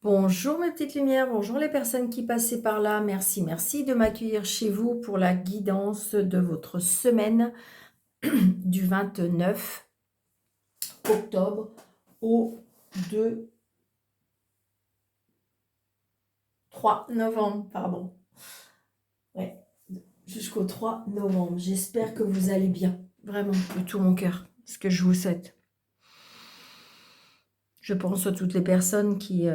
Bonjour mes petites lumières, bonjour les personnes qui passaient par là. Merci, merci de m'accueillir chez vous pour la guidance de votre semaine du 29 octobre au 2, 3 novembre, pardon. Ouais, jusqu'au 3 novembre. J'espère que vous allez bien, vraiment, de tout mon cœur, ce que je vous souhaite. Je pense à toutes les personnes qui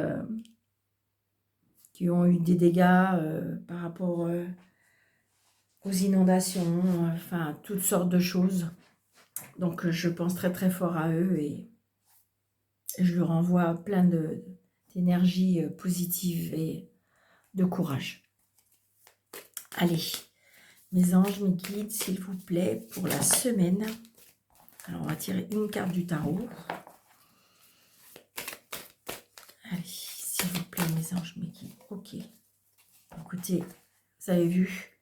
ont eu des dégâts par rapport aux inondations, enfin, toutes sortes de choses. Donc, je pense très très fort à eux et je leur envoie plein d'énergie positive et de courage. Allez, mes anges, mes guides, s'il vous plaît, pour la semaine. Alors, on va tirer une carte du tarot. Allez, s'il vous plaît, mes anges, mes guides. Ok. Écoutez, vous avez vu.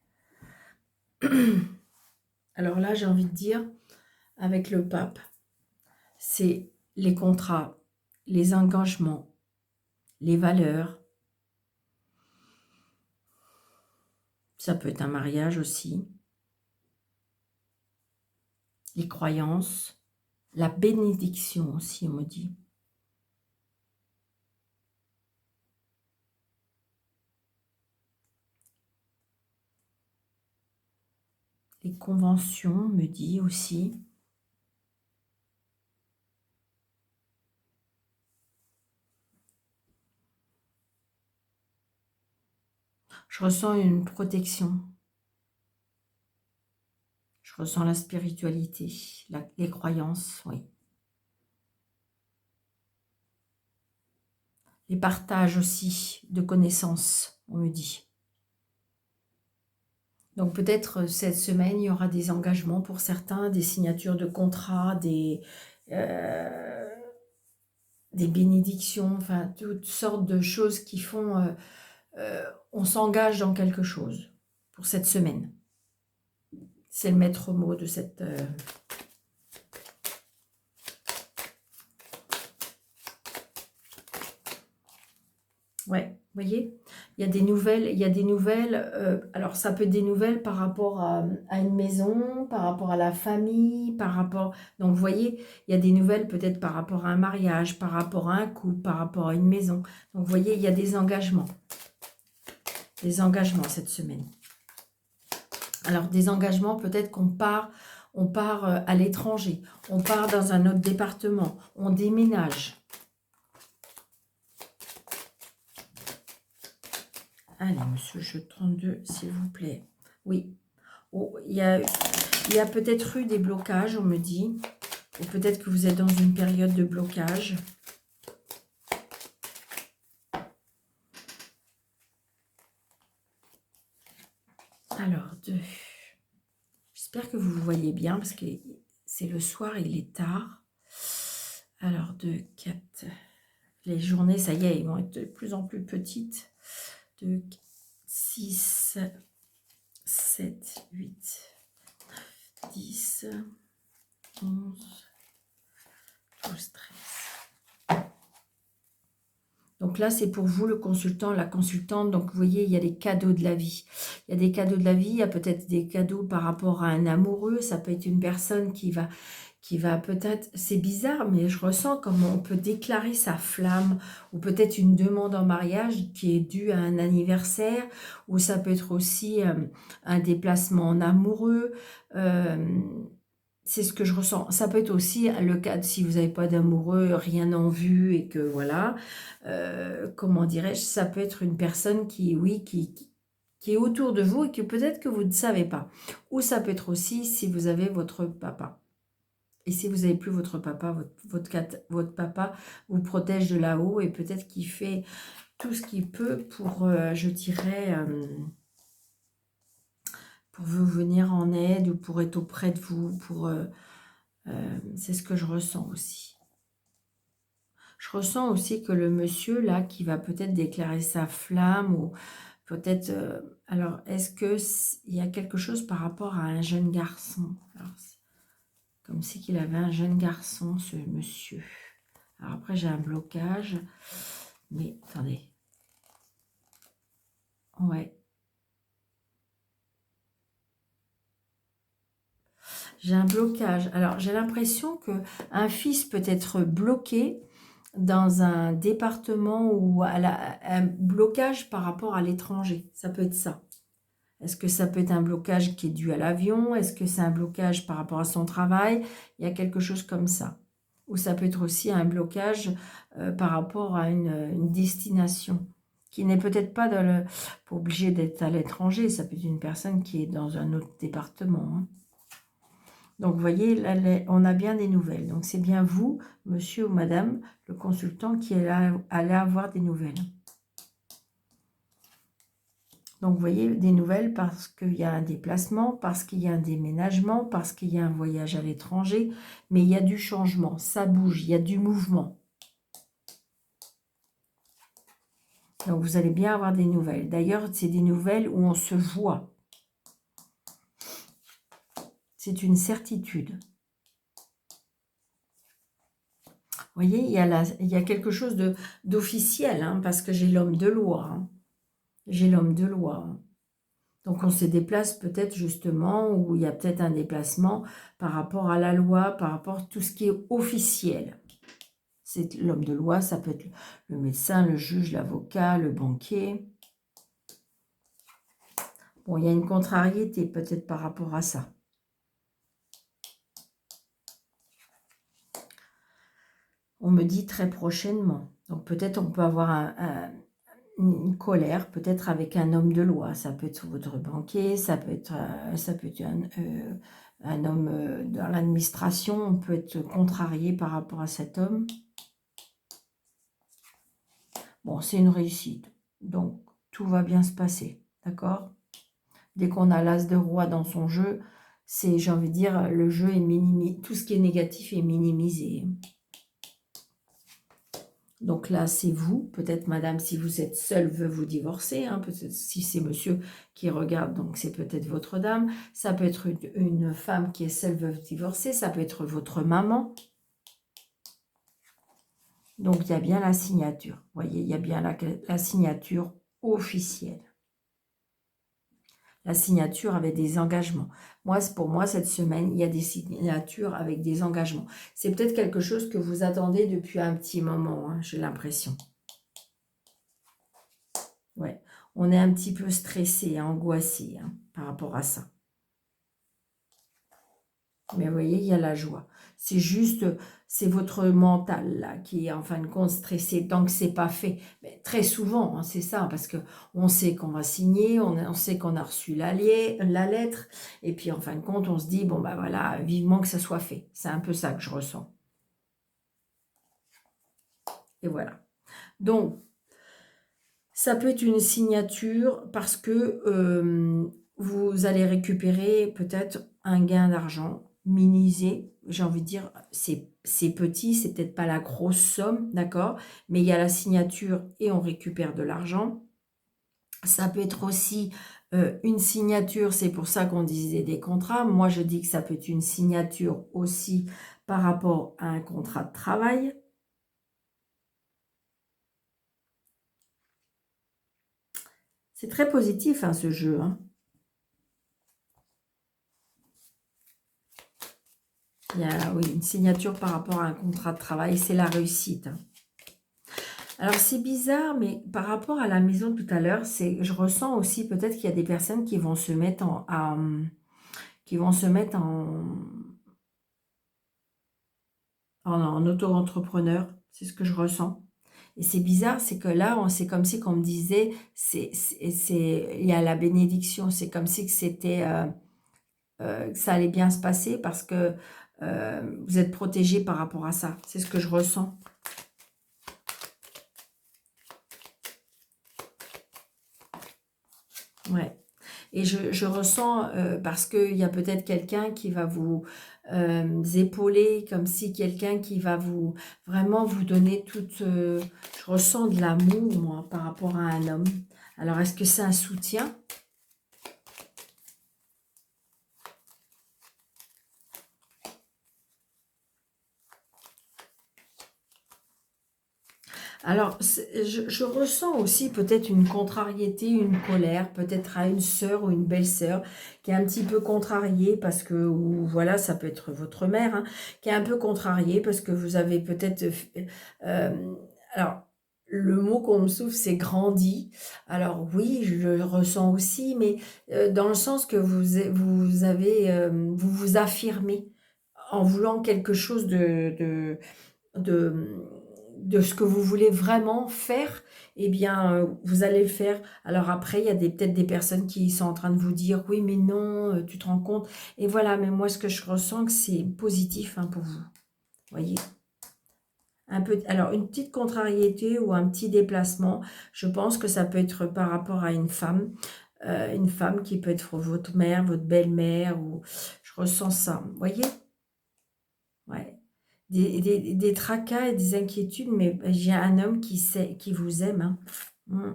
Alors là, j'ai envie de dire, avec le pape, c'est les contrats, les engagements, les valeurs. Ça peut être un mariage aussi. Les croyances, la bénédiction aussi, on me dit. Les conventions, me dit aussi. Je ressens une protection. Je ressens la spiritualité, les croyances, oui. Les partages aussi de connaissances, on me dit. Donc peut-être cette semaine, il y aura des engagements pour certains, des signatures de contrats, des bénédictions, enfin toutes sortes de choses qui font... on s'engage dans quelque chose pour cette semaine. C'est le maître mot de cette... Ouais, vous voyez, il y a des nouvelles, alors ça peut être des nouvelles par rapport à une maison, par rapport à la famille, par rapport... Donc vous voyez, il y a des nouvelles peut-être par rapport à un mariage, par rapport à un couple, par rapport à une maison. Donc vous voyez, il y a des engagements cette semaine. Alors des engagements, peut-être on part à l'étranger, on part dans un autre département, on déménage. Allez, monsieur jeu 32, s'il vous plaît. Oui. Oh, il y a peut-être eu des blocages, on me dit. Ou peut-être que vous êtes dans une période de blocage. Alors, j'espère que vous vous voyez bien, parce que c'est le soir, il est tard. Alors, 2, 4. Les journées, ça y est, ils vont être de plus en plus petites. 2, 6, 7, 8, 10, 11, 12, 13. Donc là, c'est pour vous, le consultant, la consultante. Donc, vous voyez, il y a les cadeaux de la vie. Il y a des cadeaux de la vie, il y a peut-être des cadeaux par rapport à un amoureux. Ça peut être une personne qui va peut-être... C'est bizarre, mais je ressens comment on peut déclarer sa flamme. Ou peut-être une demande en mariage qui est due à un anniversaire. Ou ça peut être aussi un déplacement en amoureux. C'est ce que je ressens. Ça peut être aussi le cas si vous n'avez pas d'amoureux, rien en vue et que voilà, comment dirais-je, ça peut être une personne qui, oui, qui est autour de vous et que peut-être que vous ne savez pas. Ou ça peut être aussi si vous avez votre papa. Et si vous n'avez plus votre papa, votre papa vous protège de là-haut et peut-être qu'il fait tout ce qu'il peut pour, je dirais... pour vous venir en aide ou pour être auprès de vous, c'est ce que je ressens aussi. Je ressens aussi que le monsieur, là, qui va peut-être déclarer sa flamme, ou peut-être... alors, est-ce qu'il y a quelque chose par rapport à un jeune garçon? Alors, comme si qu'il avait un jeune garçon, ce monsieur. Alors après, j'ai un blocage. Mais attendez. Ouais. J'ai un blocage. Alors, j'ai l'impression que un fils peut être bloqué dans un département ou un blocage par rapport à l'étranger. Ça peut être ça. Est-ce que ça peut être un blocage qui est dû à l'avion? Est-ce que c'est un blocage par rapport à son travail? Il y a quelque chose comme ça. Ou ça peut être aussi un blocage par rapport à une destination qui n'est peut-être pas pas obligé d'être à l'étranger. Ça peut être une personne qui est dans un autre département, hein. Donc, vous voyez, là, on a bien des nouvelles. Donc, c'est bien vous, monsieur ou madame, le consultant, qui allez avoir des nouvelles. Donc, vous voyez, des nouvelles parce qu'il y a un déplacement, parce qu'il y a un déménagement, parce qu'il y a un voyage à l'étranger, mais il y a du changement, ça bouge, il y a du mouvement. Donc, vous allez bien avoir des nouvelles. D'ailleurs, c'est des nouvelles où on se voit. C'est une certitude. Vous voyez, il y a quelque chose d'officiel, hein, parce que j'ai l'homme de loi. Hein. J'ai l'homme de loi. Hein. Donc, on se déplace peut-être justement, ou il y a peut-être un déplacement par rapport à la loi, par rapport à tout ce qui est officiel. C'est l'homme de loi, ça peut être le médecin, le juge, l'avocat, le banquier. Bon, il y a une contrariété peut-être par rapport à ça. On me dit très prochainement. Donc, peut-être on peut avoir une colère, peut-être avec un homme de loi. Ça peut être votre banquier, ça peut être un homme dans l'administration. On peut être contrarié par rapport à cet homme. Bon, c'est une réussite. Donc, tout va bien se passer. D'accord? Dès qu'on a l'as de roi dans son jeu, c'est, j'ai envie de dire, le jeu est minimisé. Tout ce qui est négatif est minimisé. Donc là, c'est vous, peut-être madame, si vous êtes seule, veut vous divorcer, hein, peut-être si c'est monsieur qui regarde, donc c'est peut-être votre dame, ça peut être une femme qui est seule, veut divorcer, ça peut être votre maman. Donc il y a bien la signature, vous voyez, il y a bien la signature officielle. La signature avec des engagements. Pour moi, cette semaine, il y a des signatures avec des engagements. C'est peut-être quelque chose que vous attendez depuis un petit moment, hein, j'ai l'impression. Ouais, on est un petit peu stressé, angoissé, hein, par rapport à ça. Mais vous voyez, il y a la joie. C'est juste, c'est votre mental là qui est en fin de compte stressé tant que c'est pas fait. Mais très souvent, hein, c'est ça, parce que on sait qu'on va signer, on sait qu'on a reçu la lettre, et puis en fin de compte, on se dit bon bah voilà, vivement que ça soit fait. C'est un peu ça que je ressens. Et voilà. Donc, ça peut être une signature parce que vous allez récupérer peut-être un gain d'argent minimisé. J'ai envie de dire, c'est petit, c'est peut-être pas la grosse somme, d'accord? Mais il y a la signature et on récupère de l'argent. Ça peut être aussi une signature, c'est pour ça qu'on disait des contrats. Moi, je dis que ça peut être une signature aussi par rapport à un contrat de travail. C'est très positif, hein, ce jeu, hein. Il y a, oui, une signature par rapport à un contrat de travail, c'est la réussite. Hein. Alors, c'est bizarre, mais par rapport à la maison tout à l'heure, je ressens aussi peut-être qu'il y a des personnes qui vont se mettre en auto-entrepreneur. C'est ce que je ressens. Et c'est bizarre, c'est que là, c'est comme si qu'on me disait, il y a la bénédiction, c'est comme si que c'était, que ça allait bien se passer parce que vous êtes protégé par rapport à ça. C'est ce que je ressens. Ouais. Et je ressens, parce qu'il y a peut-être quelqu'un qui va vous épauler, comme si quelqu'un qui va vraiment vous donner toute... je ressens de l'amour, moi, par rapport à un homme. Alors, est-ce que c'est un soutien? Alors, je ressens aussi peut-être une contrariété, une colère, peut-être à une sœur ou une belle-sœur qui est un petit peu contrariée parce que, ou voilà, ça peut être votre mère, hein, qui est un peu contrariée parce que vous avez peut-être... alors, le mot qu'on me souffle, c'est grandi. Alors oui, je le ressens aussi, mais dans le sens que vous avez, vous vous affirmez en voulant quelque chose de, de ce que vous voulez vraiment faire, eh bien, vous allez le faire. Alors après, il y a peut-être des personnes qui sont en train de vous dire, oui, mais non, tu te rends compte. Et voilà, mais moi, ce que je ressens, que c'est positif hein, pour vous. Voyez, un peu, alors, une petite contrariété ou un petit déplacement, je pense que ça peut être par rapport à une femme qui peut être votre mère, votre belle-mère, ou je ressens ça. Vous voyez? Ouais. Des tracas et des inquiétudes, mais j'ai un homme qui sait, qui vous aime, hein. Mm.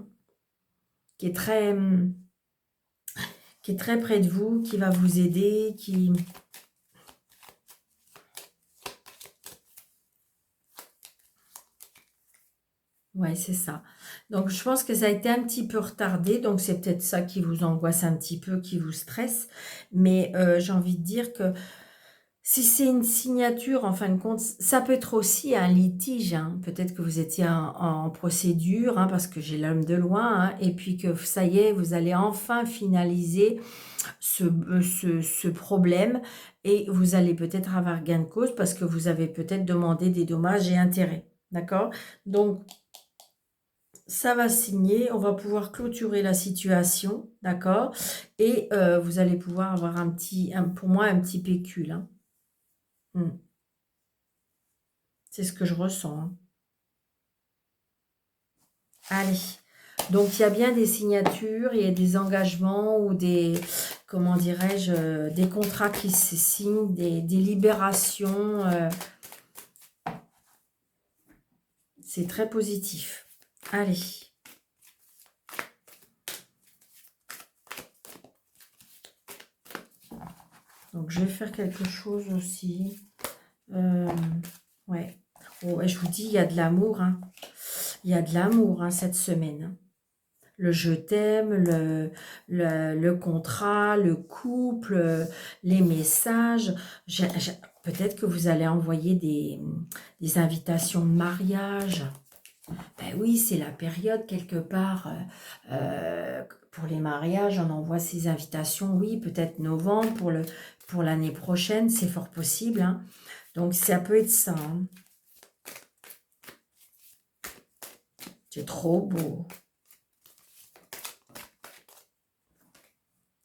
Qui est très, qui est très près de vous, qui va vous aider, qui... Ouais, c'est ça. Donc, je pense que ça a été un petit peu retardé, donc c'est peut-être ça qui vous angoisse un petit peu, qui vous stresse. Mais j'ai envie de dire que si c'est une signature, en fin de compte, ça peut être aussi un litige, hein. Peut-être que vous étiez en procédure, hein, parce que j'ai l'homme de loin, hein, et puis que ça y est, vous allez enfin finaliser ce problème et vous allez peut-être avoir gain de cause parce que vous avez peut-être demandé des dommages et intérêts. D'accord? Donc, ça va signer, on va pouvoir clôturer la situation, d'accord? Et vous allez pouvoir avoir pour moi, un petit pécule, hein. Mm. C'est ce que je ressens, hein. Allez. Donc, il y a bien des signatures, il y a des engagements ou des, comment dirais-je, des contrats qui se signent, des libérations. C'est très positif. Allez. Donc, je vais faire quelque chose aussi. Ouais. Oh, ouais, je vous dis, il y a de l'amour, hein. Il y a de l'amour, hein, cette semaine, hein. Le je t'aime, le contrat, le couple, les messages. Peut-être que vous allez envoyer des invitations de mariage. Ben oui, c'est la période quelque part. Pour les mariages, on envoie ces invitations, oui, peut-être novembre, pour l'année prochaine, c'est fort possible, hein. Donc, ça peut être ça, hein. C'est trop beau.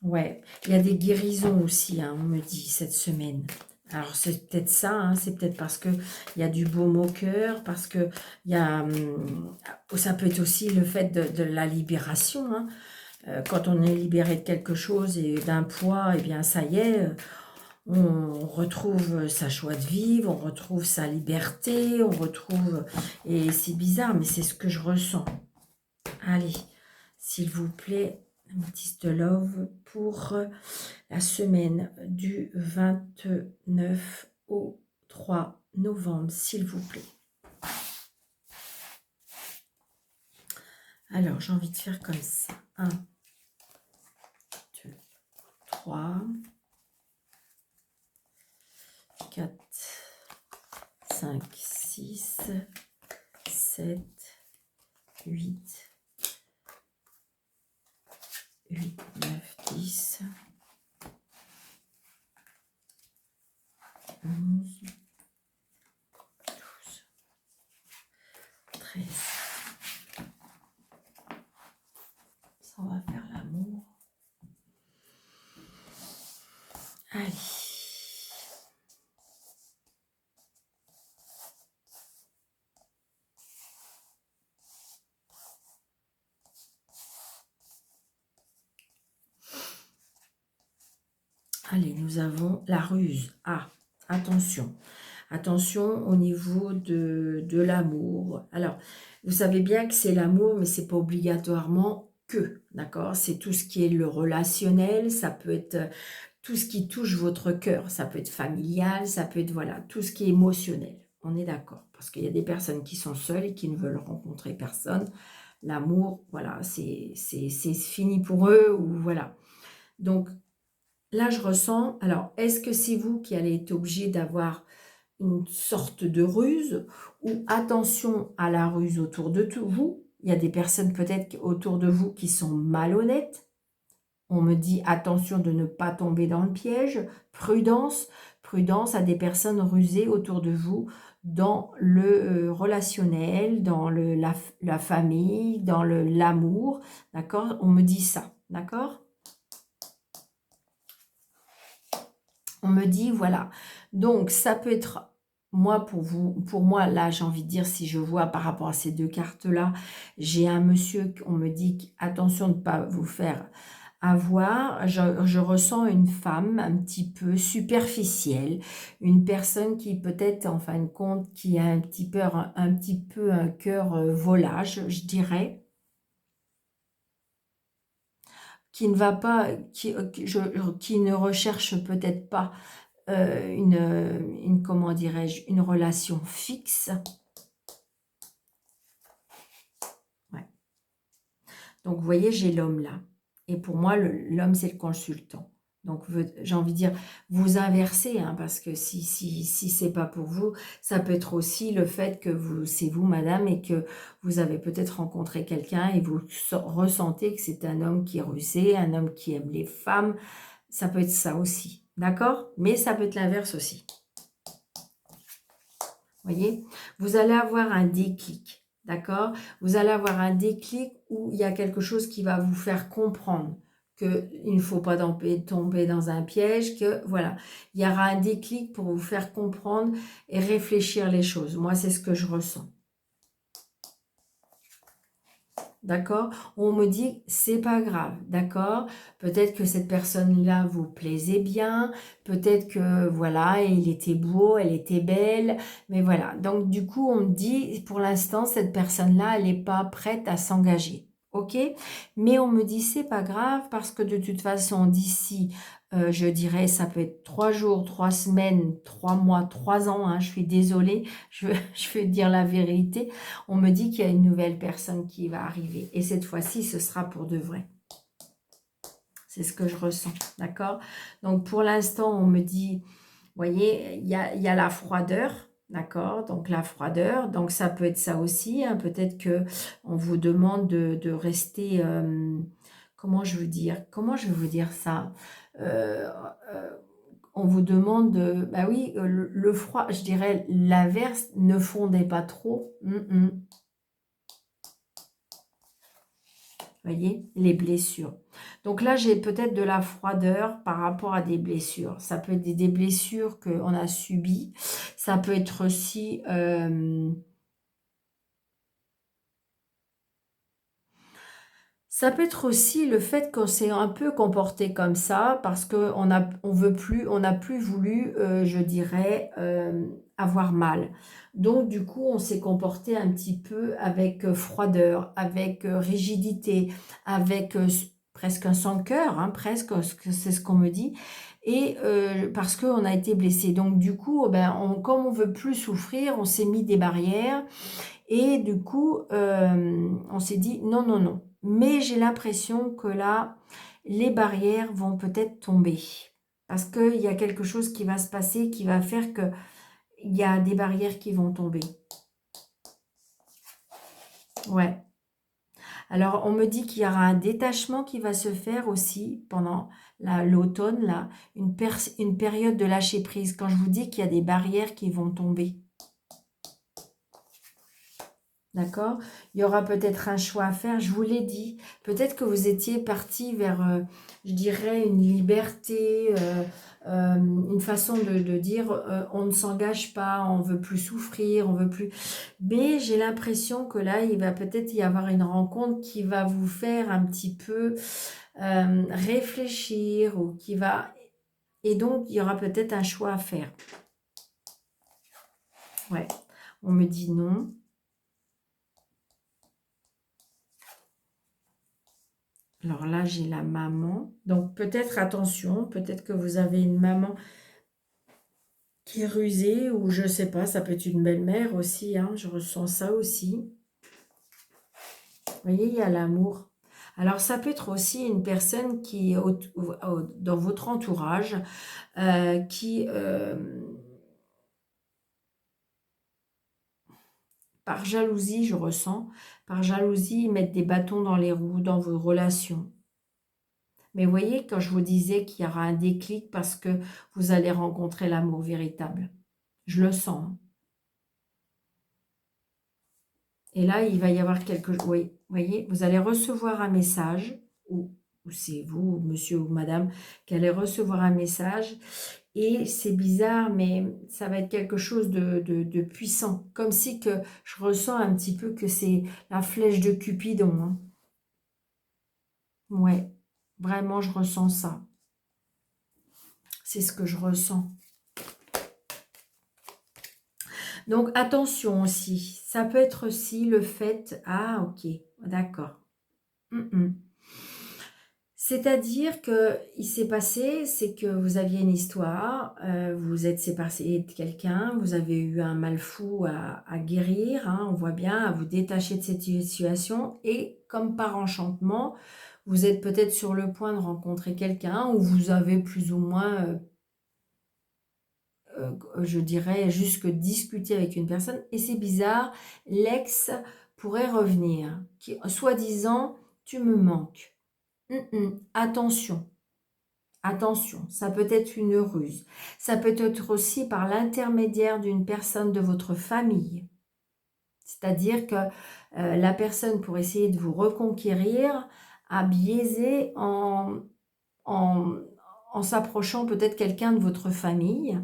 Ouais, il y a des guérisons aussi, hein, on me dit, cette semaine. Alors, c'est peut-être ça, hein, c'est peut-être parce qu'il y a du baume au cœur, parce que il y a, ça peut être aussi le fait de la libération, hein. Quand on est libéré de quelque chose et d'un poids, eh bien, ça y est, on retrouve sa joie de vivre, on retrouve sa liberté, on retrouve... Et c'est bizarre, mais c'est ce que je ressens. Allez, s'il vous plaît, Amethyst Love pour la semaine du 29 au 3 novembre, s'il vous plaît. Alors, j'ai envie de faire comme ça. 1, 2, 3, 4, 5, 6, 7, 8, 8, 9, 10, 11, 12, 13. Ça, on va faire l'amour. Allez. Allez, nous avons la ruse. Ah, attention. Attention au niveau de l'amour. Alors, vous savez bien que c'est l'amour, mais c'est pas obligatoirement que, d'accord? C'est tout ce qui est le relationnel, ça peut être tout ce qui touche votre cœur. Ça peut être familial, ça peut être, voilà, tout ce qui est émotionnel. On est d'accord. Parce qu'il y a des personnes qui sont seules et qui ne veulent rencontrer personne. L'amour, voilà, c'est fini pour eux, ou voilà. Donc, là, je ressens... Alors, est-ce que c'est vous qui allez être obligé d'avoir une sorte de ruse, ou attention à la ruse autour de vous? Il y a des personnes peut-être autour de vous qui sont malhonnêtes. On me dit attention de ne pas tomber dans le piège. Prudence, prudence à des personnes rusées autour de vous dans le relationnel, dans la famille, dans l'amour. D'accord? On me dit ça. D'accord? On me dit, voilà. Donc, ça peut être... Moi, pour moi, là, j'ai envie de dire, si je vois par rapport à ces deux cartes-là, j'ai un monsieur, on me dit, attention de ne pas vous faire avoir. Je ressens une femme un petit peu superficielle, une personne qui peut-être, en fin de compte, qui a un petit peu un cœur volage, je dirais, qui ne va pas, qui ne recherche peut-être pas comment dirais-je, une relation fixe. Ouais. Donc, vous voyez, j'ai l'homme là. Et pour moi, l'homme, c'est le consultant. Donc, j'ai envie de dire, vous inversez, hein, parce que si c'est pas pour vous, ça peut être aussi le fait que c'est vous, madame, et que vous avez peut-être rencontré quelqu'un et vous ressentez que c'est un homme qui est rusé, un homme qui aime les femmes. Ça peut être ça aussi, d'accord? Mais ça peut être l'inverse aussi. Voyez, vous allez avoir un déclic, d'accord? Vous allez avoir un déclic où il y a quelque chose qui va vous faire comprendre qu'il ne faut pas tomber dans un piège, que voilà, il y aura un déclic pour vous faire comprendre et réfléchir les choses. Moi, c'est ce que je ressens. D'accord? On me dit, c'est pas grave, d'accord? Peut-être que cette personne-là vous plaisait bien, peut-être que, voilà, il était beau, elle était belle, mais voilà. Donc, du coup, on me dit, pour l'instant, cette personne-là, elle n'est pas prête à s'engager, ok? Mais on me dit, c'est pas grave, parce que de toute façon, d'ici, je dirais, ça peut être 3 jours, 3 semaines, 3 mois, 3 ans, hein, je suis désolée, je vais dire la vérité. On me dit qu'il y a une nouvelle personne qui va arriver. Et cette fois-ci, ce sera pour de vrai. C'est ce que je ressens, d'accord? Donc, pour l'instant, on me dit, vous voyez, il y a la froideur, d'accord? Donc, la froideur, donc ça peut être ça aussi, hein. Peut-être que on vous demande de rester, comment je veux vous dire ça? Euh, euh, on vous demande bah oui, le froid, je dirais l'inverse, ne fondez pas trop. Voyez, les blessures. Donc là, j'ai peut-être de la froideur par rapport à des blessures. Ça peut être des blessures qu'on a subies. Ça peut être aussi... ça peut être aussi le fait qu'on s'est un peu comporté comme ça parce on n'a plus voulu, je dirais, avoir mal. Donc du coup, on s'est comporté un petit peu avec froideur, avec rigidité, avec presque un sans-cœur, hein, presque, c'est ce qu'on me dit, et parce qu'on a été blessé. Donc du coup, ben, comme on veut plus souffrir, on s'est mis des barrières. Et du coup, on s'est dit non, non, non. Mais j'ai l'impression que là, les barrières vont peut-être tomber. Parce qu'il y a quelque chose qui va se passer qui va faire qu'il y a des barrières qui vont tomber. Ouais. Alors, on me dit qu'il y aura un détachement qui va se faire aussi pendant l'automne, là, une période de lâcher prise. Quand je vous dis qu'il y a des barrières qui vont tomber. D'accord? Il y aura peut-être un choix à faire, je vous l'ai dit. Peut-être que vous étiez parti vers, je dirais, une liberté, une façon de dire on ne s'engage pas, on veut plus souffrir, on veut plus... Mais j'ai l'impression que là, il va peut-être y avoir une rencontre qui va vous faire un petit peu réfléchir ou qui va... Et donc, il y aura peut-être un choix à faire. Ouais, on me dit non. Alors là, j'ai la maman. Donc peut-être, attention, peut-être que vous avez une maman. qui est rusée, ou je sais pas, ça peut être une belle-mère aussi, hein, je ressens ça aussi. Vous voyez, il y a l'amour. Alors, ça peut être aussi une personne qui est dans votre entourage, qui, par jalousie, je ressens, par jalousie, mettent des bâtons dans les roues dans vos relations. Mais vous voyez, quand je vous disais qu'il y aura un déclic parce que vous allez rencontrer l'amour véritable, je le sens, hein. Et là, il va y avoir quelque chose. Oui, vous voyez, vous allez recevoir un message, ou c'est vous, monsieur ou madame, qui allez recevoir un message. Et c'est bizarre, mais ça va être quelque chose de puissant. Comme si que je ressens un petit peu que c'est la flèche de Cupidon, hein. Ouais, vraiment, je ressens ça. C'est ce que je ressens. Donc, attention aussi. Ça peut être aussi le fait... Ah, ok, d'accord. C'est-à-dire que il s'est passé, c'est que vous aviez une histoire, vous vous êtes séparé de quelqu'un, vous avez eu un mal fou à guérir, hein, on voit bien, à vous détacher de cette situation, et comme par enchantement, vous êtes peut-être sur le point de rencontrer quelqu'un, ou vous avez plus ou moins, je dirais, jusque discuté avec une personne, et c'est bizarre, l'ex pourrait revenir, qui, soi-disant, tu me manques. Attention, attention, ça peut être une ruse. Ça peut être aussi par l'intermédiaire d'une personne de votre famille. C'est-à-dire que la personne, pour essayer de vous reconquérir, a biaisé en, en s'approchant peut-être quelqu'un de votre famille,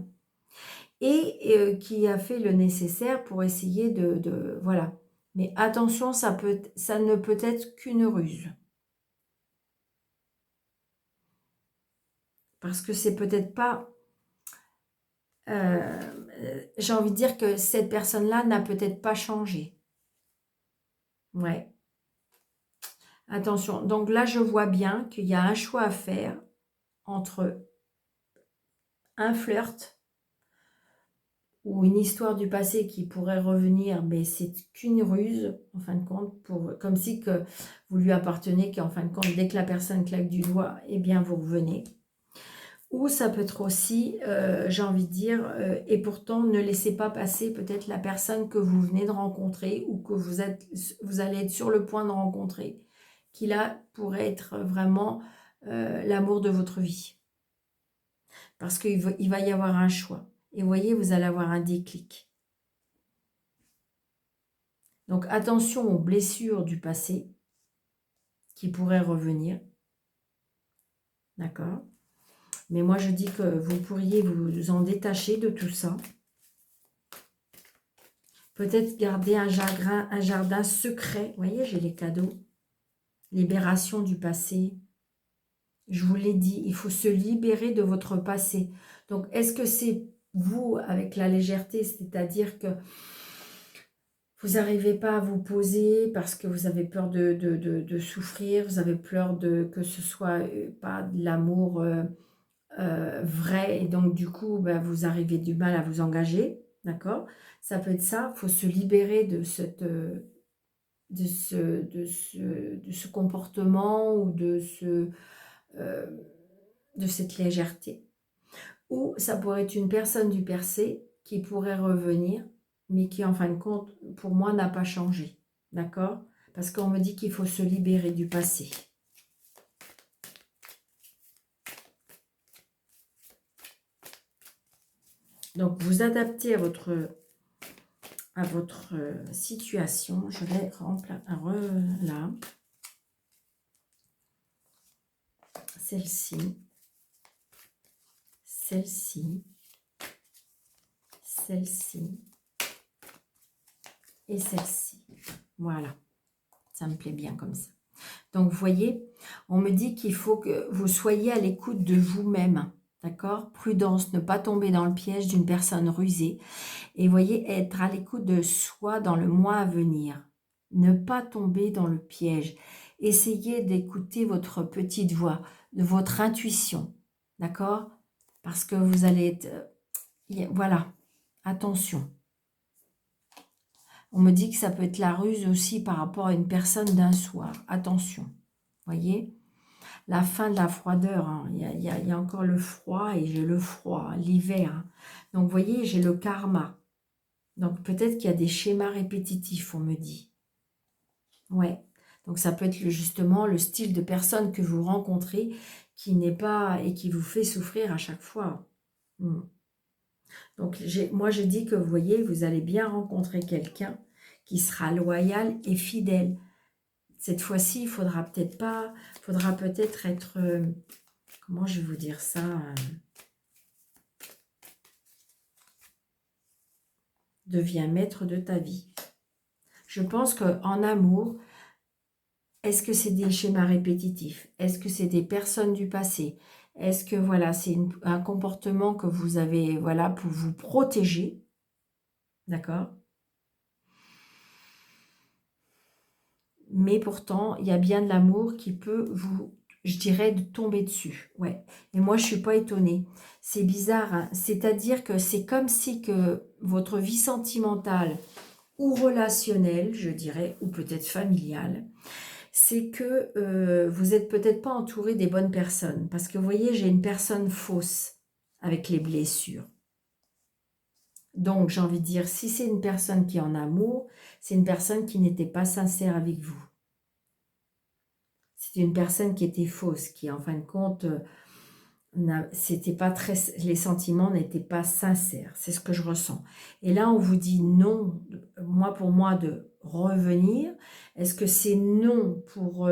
et qui a fait le nécessaire pour essayer voilà. Mais attention, ça ne peut être qu'une ruse. Parce que c'est peut-être pas... j'ai envie de dire que cette personne-là n'a peut-être pas changé. Ouais. Attention. Donc là, je vois bien qu'il y a un choix à faire entre un flirt ou une histoire du passé qui pourrait revenir, mais c'est qu'une ruse, en fin de compte, comme si que vous lui appartenez, qu'en fin de compte, dès que la personne claque du doigt, eh bien, vous revenez. Ou ça peut être aussi, j'ai envie de dire, et pourtant ne laissez pas passer peut-être la personne que vous venez de rencontrer, ou que vous allez être sur le point de rencontrer, qui là pourrait être vraiment l'amour de votre vie. Parce qu'il va y avoir un choix. Et vous voyez, vous allez avoir un déclic. Donc attention aux blessures du passé qui pourraient revenir. D'accord ? Mais moi, je dis que vous pourriez vous en détacher de tout ça. Peut-être garder un jardin secret. Vous voyez, j'ai les cadeaux. Libération du passé. Je vous l'ai dit, il faut se libérer de votre passé. Donc, est-ce que c'est vous, avec la légèreté, c'est-à-dire que vous n'arrivez pas à vous poser parce que vous avez peur de souffrir, vous avez peur que ce soit pas de l'amour vrai, et donc du coup, ben, vous arrivez du mal à vous engager, d'accord? Ça peut être ça, il faut se libérer de ce comportement, ou euh, de cette légèreté. Ou ça pourrait être une personne du passé qui pourrait revenir, mais qui en fin de compte, pour moi, n'a pas changé, d'accord? Parce qu'on me dit qu'il faut se libérer du passé. Donc, vous adaptez à votre situation. Je vais remplir là. Celle-ci. Celle-ci. Celle-ci. Et celle-ci. Voilà. Ça me plaît bien comme ça. Donc, vous voyez, on me dit qu'il faut que vous soyez à l'écoute de vous-même. D'accord? Prudence, ne pas tomber dans le piège d'une personne rusée. Et voyez, être à l'écoute de soi dans le mois à venir. Ne pas tomber dans le piège. Essayez d'écouter votre petite voix, de votre intuition. D'accord? Parce que vous allez être... Voilà, attention. On me dit que ça peut être la ruse aussi par rapport à une personne d'un soir. Attention, voyez, la fin de la froideur, hein. Il y a encore le froid et j'ai le froid, hein, l'hiver. Hein. Donc, vous voyez, j'ai le karma. Donc, peut-être qu'il y a des schémas répétitifs, on me dit. Ouais. Donc, ça peut être justement le style de personne que vous rencontrez qui n'est pas et qui vous fait souffrir à chaque fois. Donc, moi, je dis que, vous voyez, vous allez bien rencontrer quelqu'un qui sera loyal et fidèle. Cette fois-ci, il faudra peut-être être, comment je vais vous dire ça, deviens maître de ta vie. Je pense qu'en amour, est-ce que c'est des schémas répétitifs? Est-ce que c'est des personnes du passé? Est-ce que, voilà, c'est un comportement que vous avez, voilà, pour vous protéger? D'accord? Mais pourtant, il y a bien de l'amour qui peut vous, je dirais, de tomber dessus. Ouais. Et moi, je ne suis pas étonnée. C'est bizarre, hein. C'est-à-dire que c'est comme si que votre vie sentimentale ou relationnelle, je dirais, ou peut-être familiale, c'est que vous n'êtes peut-être pas entouré des bonnes personnes. Parce que vous voyez, j'ai une personne fausse avec les blessures. Donc, j'ai envie de dire, si c'est une personne qui est en amour, c'est une personne qui n'était pas sincère avec vous. C'est une personne qui était fausse, qui en fin de compte, c'était pas très, les sentiments n'étaient pas sincères. C'est ce que je ressens. Et là, on vous dit non, pour moi, de revenir. Est-ce que c'est non pour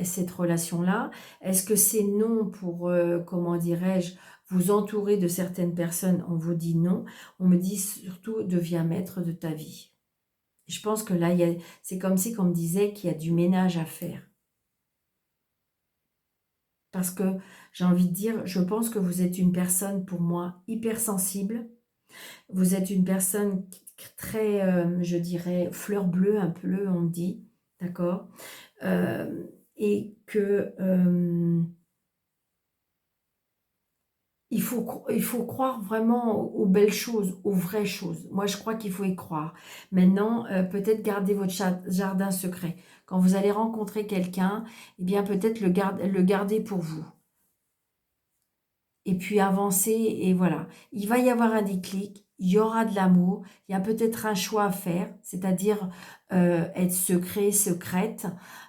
cette relation-là? Est-ce que c'est non pour, comment dirais-je, vous entourer de certaines personnes? On vous dit non. On me dit surtout, deviens maître de ta vie. Je pense que là, c'est comme si on me disait qu'il y a du ménage à faire. Parce que j'ai envie de dire, je pense que vous êtes une personne, pour moi, hypersensible. Vous êtes une personne très, je dirais, fleur bleue, un peu, on dit, d'accord, et que il faut croire vraiment aux belles choses, aux vraies choses. Moi, je crois qu'il faut y croire. Maintenant, peut-être garder votre jardin secret. Quand vous allez rencontrer quelqu'un, eh bien, peut-être le garder pour vous. Et puis avancer, et voilà. Il va y avoir un déclic, il y aura de l'amour, il y a peut-être un choix à faire, c'est-à-dire être secret, secrète,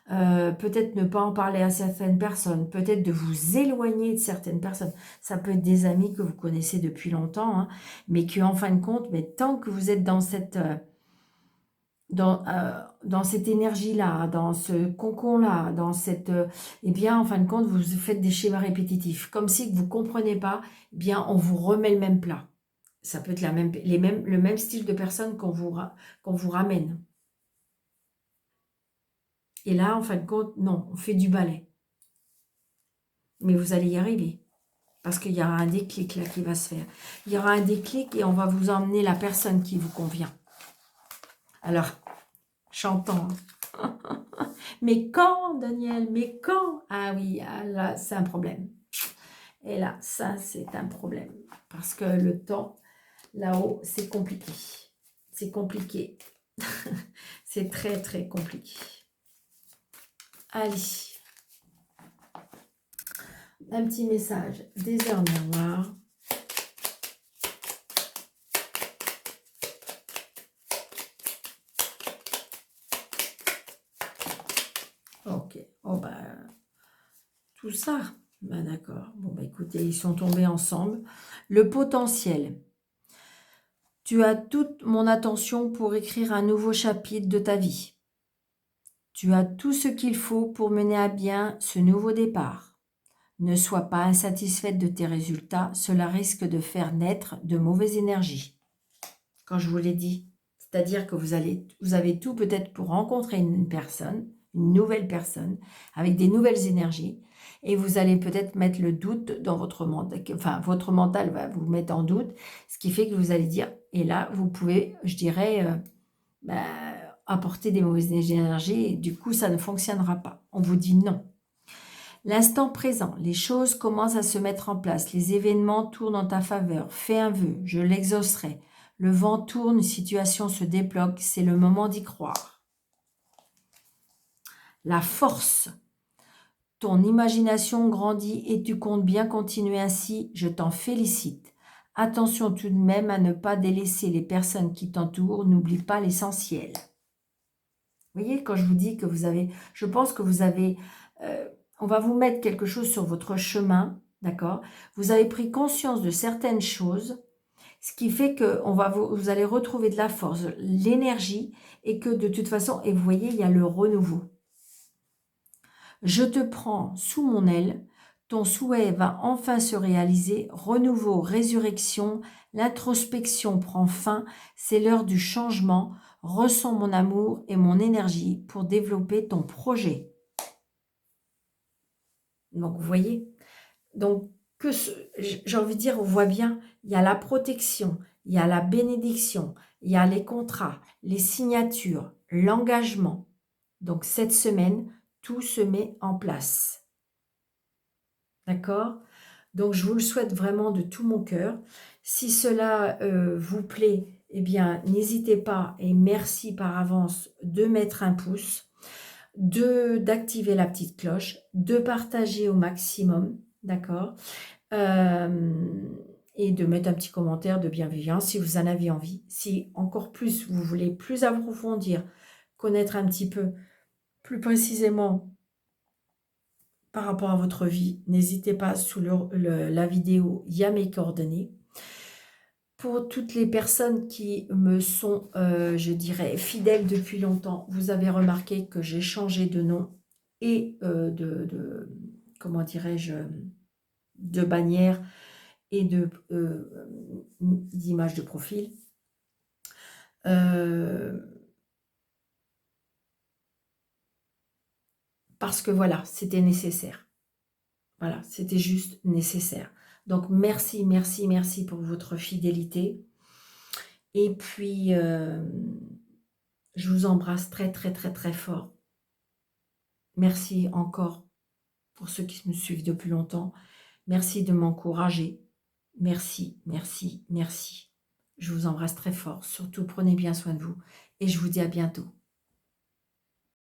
peut-être ne pas en parler à certaines personnes, peut-être de vous éloigner de certaines personnes. Ça peut être des amis que vous connaissez depuis longtemps, hein, mais qui en fin de compte, mais tant que vous êtes dans cette... dans cette énergie-là, dans ce cocon-là, dans cette... eh bien, en fin de compte, vous faites des schémas répétitifs. Comme si vous ne comprenez pas, eh bien, on vous remet le même plat. Ça peut être le même style de personne qu'on vous ramène. Et là, en fin de compte, non, on fait du balai. Mais vous allez y arriver. Parce qu'il y aura un déclic là qui va se faire. Il y aura un déclic et on va vous emmener la personne qui vous convient. Alors, chantant. Mais quand, Daniel? Mais quand? Ah oui, ah là, c'est un problème. Et là, ça, c'est un problème. Parce que le temps, là-haut, c'est compliqué. C'est compliqué. C'est très, très compliqué. Allez. Un petit message des heures miroirs. Ok. Oh, bah, tout ça. Ben d'accord. Bon, bah écoutez, ils sont tombés ensemble. Le potentiel. Tu as toute mon attention pour écrire un nouveau chapitre de ta vie. Tu as tout ce qu'il faut pour mener à bien ce nouveau départ. Ne sois pas insatisfaite de tes résultats, cela risque de faire naître de mauvaises énergies. Quand je vous l'ai dit, c'est-à-dire que vous avez tout peut-être pour rencontrer une personne, une nouvelle personne, avec des nouvelles énergies, et vous allez peut-être mettre le doute dans votre mental, enfin votre mental va vous mettre en doute, ce qui fait que vous allez dire, et là vous pouvez, je dirais, apporter des mauvaises énergies, et du coup ça ne fonctionnera pas. On vous dit non. L'instant présent, les choses commencent à se mettre en place, les événements tournent en ta faveur. Fais un vœu, je l'exaucerai. Le vent tourne, une situation se débloque, c'est le moment d'y croire. La force, ton imagination grandit et tu comptes bien continuer ainsi, je t'en félicite. Attention tout de même à ne pas délaisser les personnes qui t'entourent, n'oublie pas l'essentiel. Vous voyez, quand je vous dis que vous avez, je pense que vous avez, on va vous mettre quelque chose sur votre chemin, d'accord? Vous avez pris conscience de certaines choses, ce qui fait que vous allez retrouver de la force, l'énergie, et que de toute façon, et vous voyez, il y a le renouveau. Je te prends sous mon aile, ton souhait va enfin se réaliser, renouveau, résurrection, l'introspection prend fin, c'est l'heure du changement, ressens mon amour et mon énergie pour développer ton projet. Donc, vous voyez, donc, j'ai envie de dire, on voit bien, il y a la protection, il y a la bénédiction, il y a les contrats, les signatures, l'engagement. Donc, cette semaine, tout se met en place. D'accord? Donc, je vous le souhaite vraiment de tout mon cœur. Si cela vous plaît, eh bien, n'hésitez pas, et merci par avance, de mettre un pouce, d'activer la petite cloche, de partager au maximum, d'accord? Et de mettre un petit commentaire de bienveillance si vous en avez envie. Si encore plus, vous voulez plus approfondir, connaître un petit peu plus précisément par rapport à votre vie, n'hésitez pas, sous la vidéo, il y a mes coordonnées. Pour toutes les personnes qui me sont, je dirais, fidèles depuis longtemps, vous avez remarqué que j'ai changé de nom et comment dirais-je, de bannière et d'image de profil. Parce que voilà, c'était nécessaire. Voilà, c'était juste nécessaire. Donc, merci, merci, merci pour votre fidélité. Et puis, je vous embrasse très, très, très, très fort. Merci encore pour ceux qui me suivent depuis longtemps. Merci de m'encourager. Merci, merci, merci. Je vous embrasse très fort. Surtout, prenez bien soin de vous. Et je vous dis à bientôt.